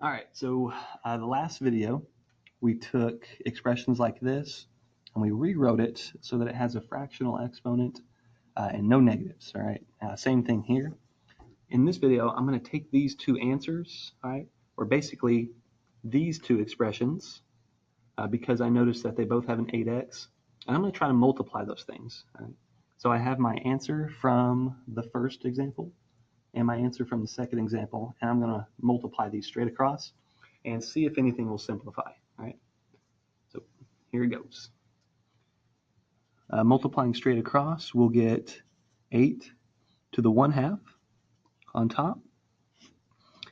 All right, so the last video, we took expressions like this and we rewrote it so that it has a fractional exponent and no negatives, all right? Same thing here. In this video, I'm going to take these two answers, all right, or basically these two expressions, because I noticed that they both have an 8x, and I'm going to try to multiply those things, all right? So I have my answer from the first example and my answer from the second example, and I'm going to multiply these straight across and see if anything will simplify. All right, so here it goes. Multiplying straight across, we'll get 8 to the 1/2 on top,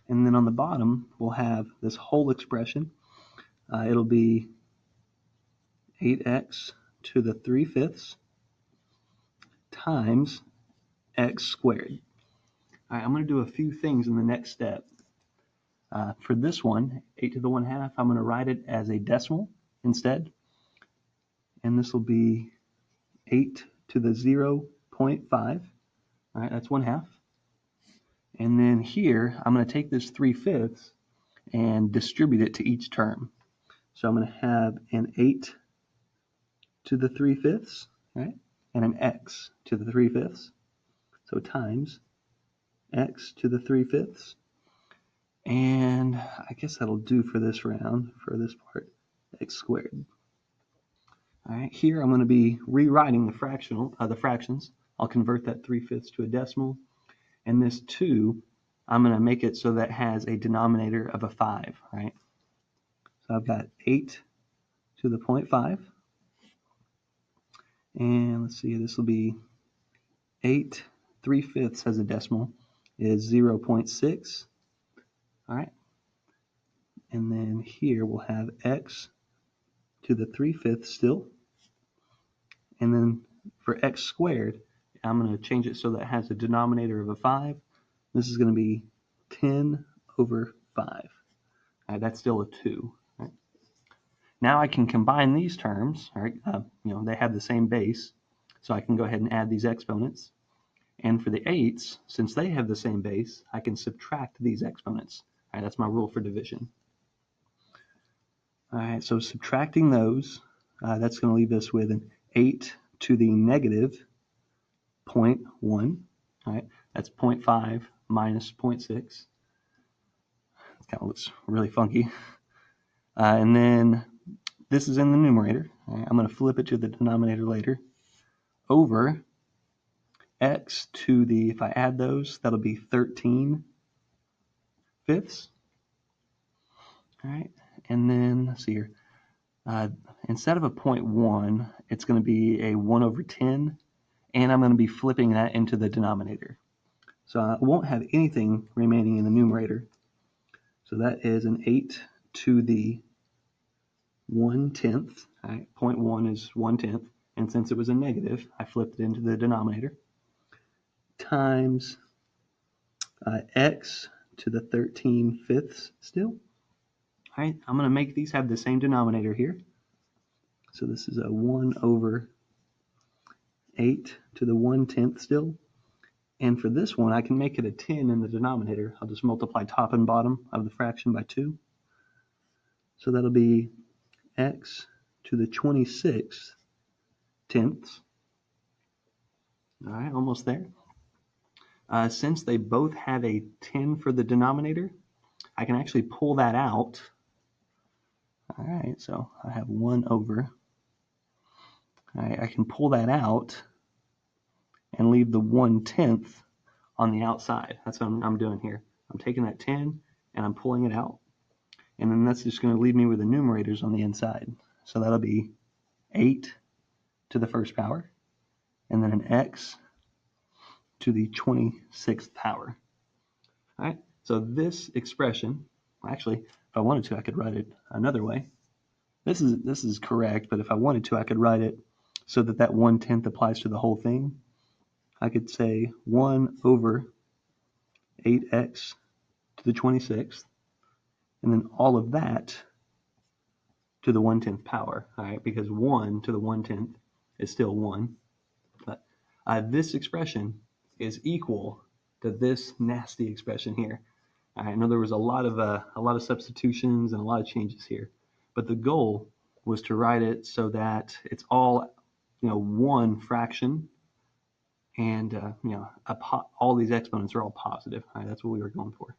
and then on the bottom we'll have this whole expression. It'll be 8x to the 3/5 times x squared. All right, I'm going to do a few things in the next step. For this one, 8 to the 1/2, I'm going to write it as a decimal instead, and this will be 8 to the 0.5. All right, that's 1/2. And then here, I'm going to take this 3/5 and distribute it to each term. So I'm going to have an 8 to the 3/5, right, and an x to the 3/5. So times x to the 3/5. And I guess that'll do for this round, for this part, x squared. All right, here I'm going to be rewriting the fractions. I'll convert that 3/5 to a decimal. And this 2, I'm going to make it so that it has a denominator of a 5, right? So I've got 8 to the 0.5. And let's see, this will be 8 3/5 as a decimal is 0.6. All right. And then here we'll have x to the 3/5 still. And then for x squared, I'm going to change it so that it has a denominator of a 5. This is going to be 10 over 5. All right, that's still a 2. Right? Now I can combine these terms. All right, they have the same base, so I can go ahead and add these exponents. And for the 8s, since they have the same base, I can subtract these exponents. All right, that's my rule for division. All right, so subtracting those, that's going to leave us with an 8 to the negative 0.1. All right, that's 0.5 minus 0.6. It kind of looks really funky. And then this is in the numerator. Right, I'm going to flip it to the denominator later. Over x to the, if I add those, that'll be 13/5. All right, and then let's see here. Instead of a 0.1, it's going to be a 1 over 10, and I'm going to be flipping that into the denominator. So I won't have anything remaining in the numerator. So that is an 8 to the 1/10. Right? 0.1 is 1/10, and since it was a negative, I flipped it into the denominator. Times x to the 13/5 still. All right, I'm going to make these have the same denominator here. So this is a 1 over 8 to the 1/10 still. And for this one, I can make it a 10 in the denominator. I'll just multiply top and bottom of the fraction by 2. So that'll be x to the 26 tenths. All right, almost there. Since they both have a 10 for the denominator, I can actually pull that out. All right, so I have 1 over. All right, I can pull that out and leave the 1/10 on the outside. That's what I'm doing here. I'm taking that 10 and I'm pulling it out. And then that's just going to leave me with the numerators on the inside. So that'll be 8 to the first power, and then an x to the 26th power. All right, so this expression, actually, if I wanted to, I could write it another way. This is correct, but if I wanted to, I could write it so that that 1/10 applies to the whole thing. I could say 1 over 8x to the 26th, and then all of that to the 1/10 power, all right, because 1 to the 1/10 is still 1. But this expression is equal to this nasty expression here. I know there was a lot of substitutions and a lot of changes here, but the goal was to write it so that it's all, one fraction, and all these exponents are all positive. All right, that's what we were going for.